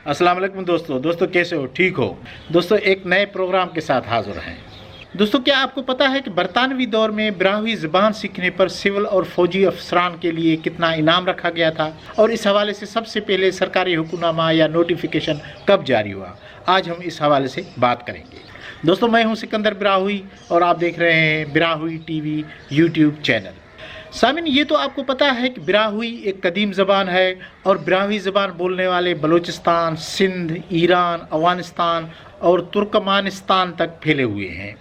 अस्सलाम वालेकुम दोस्तों कैसे हो? ठीक हो? दोस्तों एक नए प्रोग्राम के साथ हाजिर हैं। दोस्तों क्या आपको पता है कि बरतानवी दौर में ब्राह्वी ज़बान सीखने पर सिविल और फौजी अफसरान के लिए कितना इनाम रखा गया था, और इस हवाले से सबसे पहले सरकारी हुक्मनामा या नोटिफिकेशन कब जारी हुआ, आज हम इस हवाले से बात करेंगे। दोस्तों मैं हूं सिकंदर ब्राहुई और आप देख रहे हैं ब्राहुई टीवी यूट्यूब चैनल। सामिन, ये तो आपको पता है कि ब्राहुई एक कदीम ज़बान है और ब्राहुई ज़बान बोलने वाले बलूचिस्तान, सिंध, ईरान, अफगानिस्तान और तुर्कमानिस्तान तक फैले हुए हैं।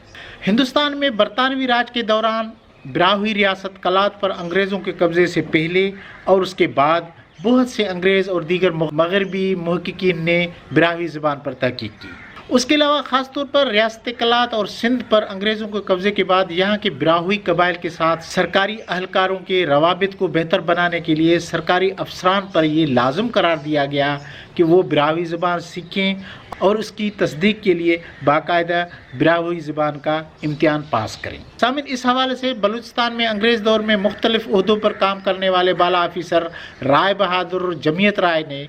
हिंदुस्तान में बरतानवी राज के दौरान ब्राहुई रियासत कलात पर अंग्रेज़ों के कब्ज़े से पहले और उसके बाद बहुत से अंग्रेज़ और दीगर मगरबी मुहक्किकीन ने ब्राहुई ज़बान पर तहकीक की। उसके अलावा ख़ास तौर पर रियासत कलात और सिंध पर अंग्रेज़ों के कब्ज़े के बाद यहाँ के ब्राहुई कबाइल के साथ सरकारी अहलकारों के रवाबित को बेहतर बनाने के लिए सरकारी अफसरान पर ये लाजम करार दिया गया कि वो ब्राहुई ज़बान सीखें और उसकी तस्दीक के लिए बाकायदा ब्राहुई ज़बान का इम्तिहान पास करें। सामिन, इस हवाले से बलूचिस्तान में अंग्रेज़ दौर में मुख्तलिफ ओहदों पर काम करने वाले बाला ऑफिसर राय बहादुर जमियत राय ने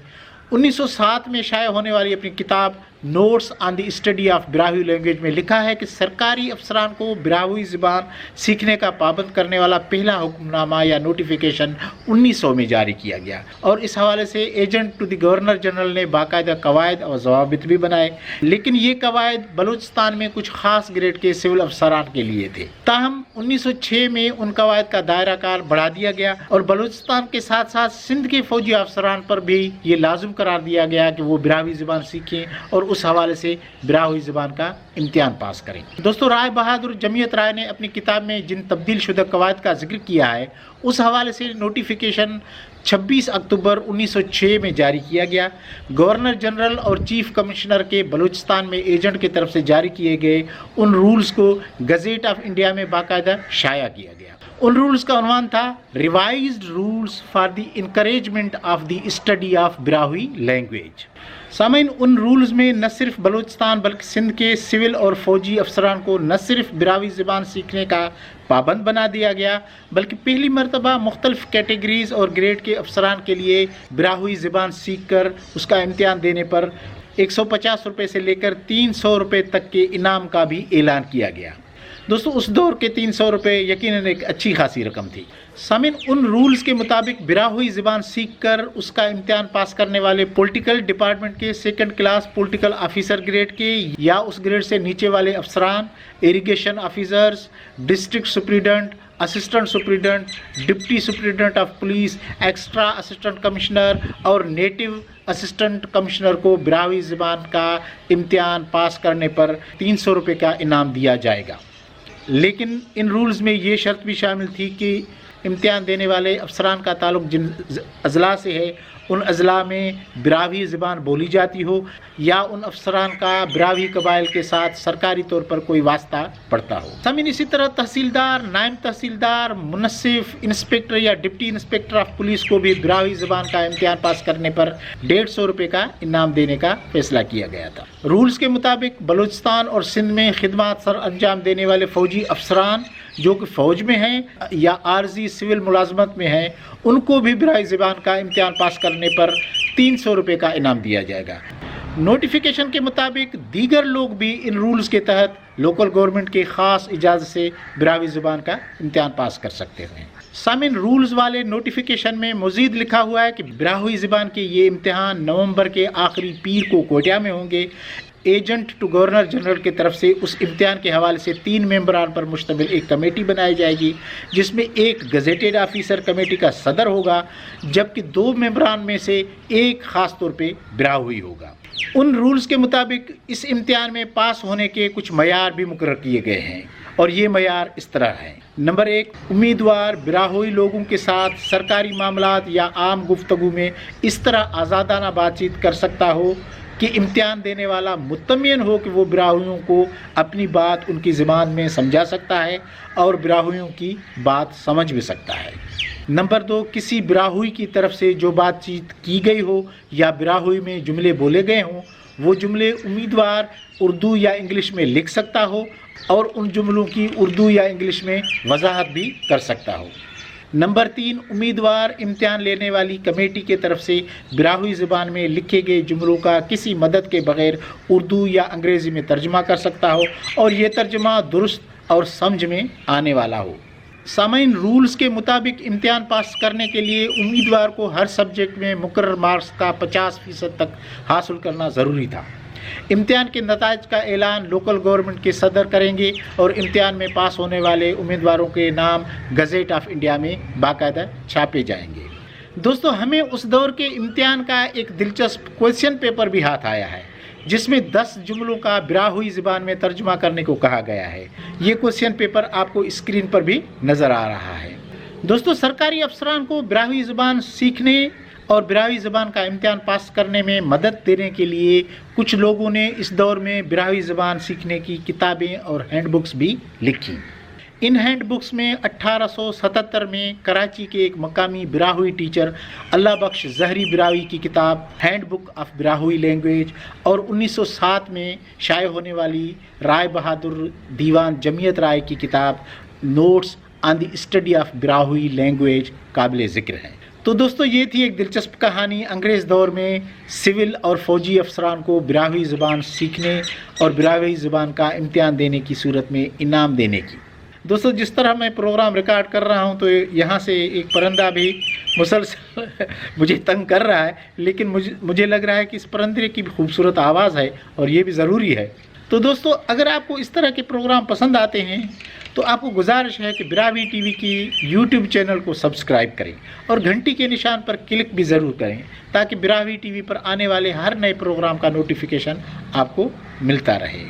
1907 में शाया होने वाली अपनी किताब notes on the study of Brahui language में लिखा है कि सरकारी अफसरान को ब्राहुई ज़बान सीखने का पाबंद करने वाला पहला हुक्मनामा या नोटिफिकेशन 1900 में जारी किया गया, और इस हवाले से agent to the governor general ने बाकायदा कवायद और ज़वाबित भी बनाए। लेकिन ये कवायद बलूचिस्तान में कुछ ख़ास ग्रेड के सिविल अफसरान के लिए थे। ताहम 1906 में उन कवायद का दायरा कार बढ़ा दिया गया और बलूचिस्तान के साथ साथ सिंध के फौजी अफसरान पर भी ये लाजिम करार दिया गया कि वो ब्राहुई ज़बान सीखें और उस हवाले से ब्राहुई ज़बान का इम्तिहान पास करें। दोस्तों राय बहादुर जमियत राय ने अपनी किताब में जिन तब्दील शुदा कवायद का जिक्र किया है उस हवाले से नोटिफिकेशन 26 अक्टूबर 1906 में जारी किया गया। गवर्नर जनरल और चीफ कमिश्नर के बलूचिस्तान में एजेंट की तरफ से जारी किए गए उन रूल्स को गज़ेट ऑफ इंडिया में बाकायदा शाया किया गया। उन रूल्स का उन्वान था revised rules for the encouragement of the study of Brahui language. सामीन, उन रूल्स में न सिर्फ बलूचिस्तान बल्कि सिंध के सिविल और फौजी अफसरान को न सिर्फ ब्राहुई ज़बान सीखने का पाबंद बना दिया गया, बल्कि पहली मरतबा मुख्तलिफ कैटेगरीज और ग्रेड के अफसरान के लिए ब्राहुई ज़बान सीख कर उसका इम्तिहान देने पर 150 रुपये से लेकर 300 रुपये तक के इनाम का भी ऐलान किया गया। दोस्तों उस दौर के 300 रुपये यकीनन एक अच्छी खासी रकम थी। सामिन, उन रूल्स के मुताबिक ब्राहुई ज़बान सीख कर उसका इम्तिहान पास करने वाले पॉलिटिकल डिपार्टमेंट के second class political officer grade के या उस ग्रेड से नीचे वाले अफसरान, irrigation officers, district superintendent, assistant superintendent, deputy superintendent of police, extra assistant commissioner और नेटिव असिस्टेंट कमिश्नर को ब्राहुई ज़बान का इम्तिहान पास करने पर 300 रुपये का इनाम दिया जाएगा। लेकिन इन रूल्स में ये शर्त भी शामिल थी कि इम्तिहान देने वाले अफसरान का ताल्लुक जिन अजला से है उन अजला में ब्राहुई ज़बान बोली जाती हो या उन अफसरान का ब्राहुई कबाइल के साथ सरकारी तौर पर कोई वास्ता पड़ता हो। सामीन, इसी तरह तहसीलदार, नायब तहसीलदार, मुनसिफ, इंस्पेक्टर या डिप्टी इंस्पेक्टर ऑफ पुलिस को भी ब्राहुई ज़बान का इम्तिहान पास करने पर 150 रुपये का इनाम देने का फैसला किया गया था। रूल्स के मुताबिक बलूचिस्तान और सिंध में खिदमत सर अंजाम देने वाले फौजी अफसरान जो कि फ़ौज में हैं या आर्जी सिविल मुलाजमत में हैं, उनको भी ब्राहुई ज़बान का इम्तिहान पास करने पर 300 रुपये का इनाम दिया जाएगा। नोटिफिकेशन के मुताबिक दीगर लोग भी इन रूल्स के तहत लोकल गवर्नमेंट की ख़ास इजाज़त से ब्राहुई ज़बान का इम्तिहान पास कर सकते हैं। सामिन, रूल्स वाले नोटिफिकेशन में मज़ीद लिखा हुआ है कि ब्राहुई ज़बान के ये इम्तिहान नवंबर के आखिरी पीर को कोटिया में होंगे। एजेंट टू गवर्नर जनरल की तरफ से उस इम्तिहान के हवाले से 3 मेंबरान पर मुश्तमिल एक कमेटी बनाई जाएगी, जिसमें एक गजेटेड ऑफिसर कमेटी का सदर होगा, जबकि 2 मेंबरान में से एक ख़ास तौर पे ब्राहुई होगा। उन रूल्स के मुताबिक इस इम्तिहान में पास होने के कुछ मयार भी मुकर्रर किए गए हैं, और ये मयार इस तरह हैं। नंबर 1, उम्मीदवार ब्राहुई लोगों के साथ सरकारी मामलात या आम गुफ्तगू में इस तरह आज़ादाना बातचीत कर सकता हो कि इम्तिहान देने वाला मुत्तमिन हो कि वो ब्राहुइयों को अपनी बात उनकी ज़बान में समझा सकता है और ब्राहुइयों की बात समझ भी सकता है। नंबर 2, किसी ब्राहुई की तरफ से जो बातचीत की गई हो या ब्राहुई में जुमले बोले गए हों, वो जुमले उम्मीदवार उर्दू या इंग्लिश में लिख सकता हो और उन जुमलों की उर्दू या इंग्लिश में वजाहत भी कर सकता हो। नंबर 3, उम्मीदवार इम्तिहान लेने वाली कमेटी की तरफ से ब्राहुई ज़बान में लिखे गए जुमलों का किसी मदद के बगैर उर्दू या अंग्रेज़ी में तर्जुमा कर सकता हो और ये तर्जुमा दुरुस्त और समझ में आने वाला हो। सामाइन, रूल्स के मुताबिक इम्तिहान पास करने के लिए उम्मीदवार को हर सब्जेक्ट में मुकर्रर मार्क्स का 50% तक हासिल करना ज़रूरी था। इम्तिहान के नताइज का ऐलान लोकल गवर्नमेंट के सदर करेंगे और इम्तिहान में पास होने वाले उम्मीदवारों के नाम गज़ेट ऑफ इंडिया में बाकायदा छापे जाएंगे। दोस्तों, हमें उस दौर के इम्तिहान का एक दिलचस्प क्वेश्चन पेपर भी हाथ आया है जिसमें 10 जुमलों का ब्राहुई ज़बान में तर्जुमा करने को कहा गया है। ये क्वेश्चन पेपर आपको स्क्रीन पर भी नज़र आ रहा है। दोस्तों, सरकारी अफसरान को ब्राहुई ज़बान सीखने और ब्राहुई ज़बान का इम्तिहान पास करने में मदद देने के लिए कुछ लोगों ने इस दौर में ब्राहुई ज़बान सीखने की किताबें और हैंडबुक्स भी लिखी। इन हैंडबुक्स में 1877 में कराची के एक मकामी ब्राहुई टीचर अल्लाह बख्श ज़हरी ब्राहुई की किताब हैंडबुक ऑफ ब्राहुई लैंग्वेज और 1907 में शाये होने वाली राय बहादुर दीवान जमीयत राय की किताब notes on the study of Brahui language काबिल ज़िक्र हैं। तो दोस्तों, ये थी एक दिलचस्प कहानी अंग्रेज़ दौर में सिविल और फ़ौजी अफसरान को ब्राहुई ज़बान सीखने और ब्राहुई ज़बान का इम्तिहान देने की सूरत में इनाम देने की। दोस्तों, जिस तरह मैं प्रोग्राम रिकॉर्ड कर रहा हूं तो यहाँ से एक परिंदा भी मुसलसल मुझे तंग कर रहा है, लेकिन मुझे लग रहा है कि इस परिंदे की भी खूबसूरत आवाज़ है और ये भी ज़रूरी है। तो दोस्तों, अगर आपको इस तरह के प्रोग्राम पसंद आते हैं तो आपको गुजारिश है कि ब्रावी टीवी की यूट्यूब चैनल को सब्सक्राइब करें और घंटी के निशान पर क्लिक भी ज़रूर करें ताकि ब्रावी टीवी पर आने वाले हर नए प्रोग्राम का नोटिफिकेशन आपको मिलता रहे।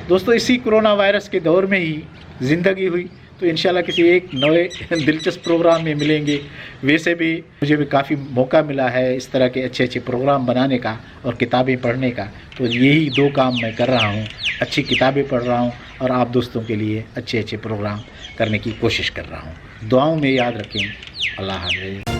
दोस्तों, इसी कोरोना वायरस के दौर में ही ज़िंदगी हुई, तो इंशाल्लाह किसी एक नए दिलचस्प प्रोग्राम में मिलेंगे। वैसे भी मुझे भी काफ़ी मौका मिला है इस तरह के अच्छे अच्छे प्रोग्राम बनाने का और किताबें पढ़ने का, तो यही 2 काम मैं कर रहा हूँ। अच्छी किताबें पढ़ रहा हूँ और आप दोस्तों के लिए अच्छे अच्छे प्रोग्राम करने की कोशिश कर रहा हूँ। दुआओं में याद रखें। अल्लाह हाफ़िज़।